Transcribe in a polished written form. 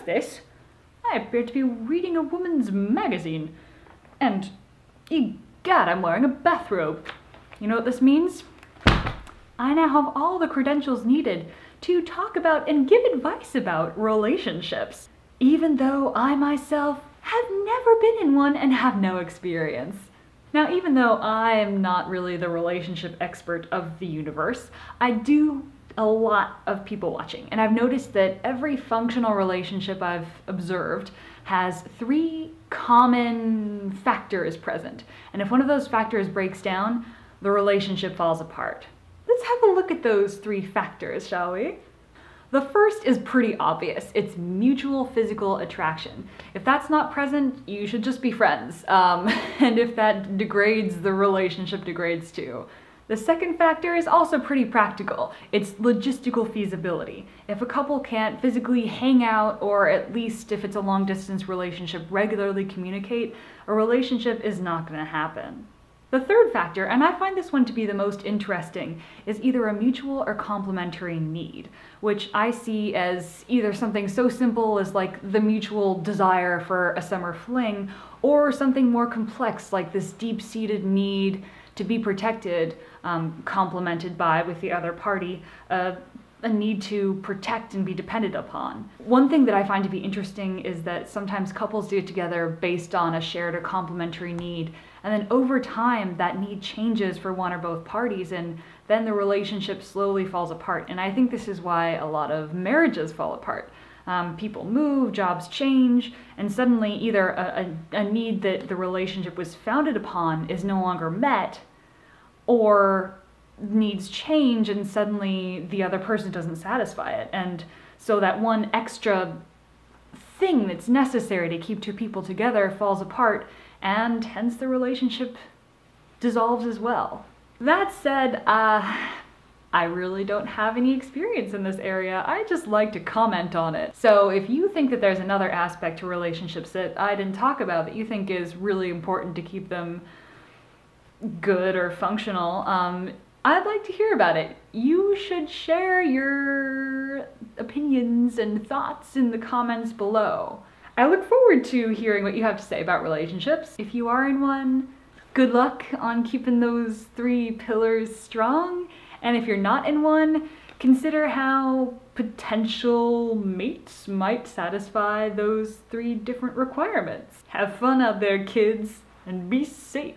this? I appear to be reading a woman's magazine. And, egad, I'm wearing a bathrobe. You know what this means? I now have all the credentials needed to talk about and give advice about relationships, even though I myself have never been in one and have no experience. Now, even though I am not really the relationship expert of the universe, I do a lot of people watching, and I've noticed that every functional relationship I've observed has 3 common factors present, and if one of those factors breaks down, the relationship falls apart. Let's have a look at those 3 factors, shall we? The first is pretty obvious. It's mutual physical attraction. If that's not present, you should just be friends. And if that degrades, the relationship degrades too. The second factor is also pretty practical. It's logistical feasibility. If a couple can't physically hang out, or at least if it's a long-distance relationship, regularly communicate, a relationship is not going to happen. The third factor, and I find this one to be the most interesting, is either a mutual or complementary need, which I see as either something so simple as like the mutual desire for a summer fling, or something more complex like this deep-seated need to be protected, complemented by, with the other party, a need to protect and be dependent upon. One thing that I find to be interesting is that sometimes couples get together based on a shared or complementary need, and then over time that need changes for one or both parties, and then the relationship slowly falls apart. And I think this is why a lot of marriages fall apart. People move, jobs change, and suddenly either a need that the relationship was founded upon is no longer met, or needs change and suddenly the other person doesn't satisfy it. And so that one extra thing that's necessary to keep 2 people together falls apart, and hence the relationship dissolves as well. That said, I really don't have any experience in this area. I just like to comment on it. So if you think that there's another aspect to relationships that I didn't talk about that you think is really important to keep them good or functional, I'd like to hear about it. You should share your opinions and thoughts in the comments below. I look forward to hearing what you have to say about relationships. If you are in one, good luck on keeping those 3 pillars strong. And if you're not in one, consider how potential mates might satisfy those 3 different requirements. Have fun out there, kids, and be safe.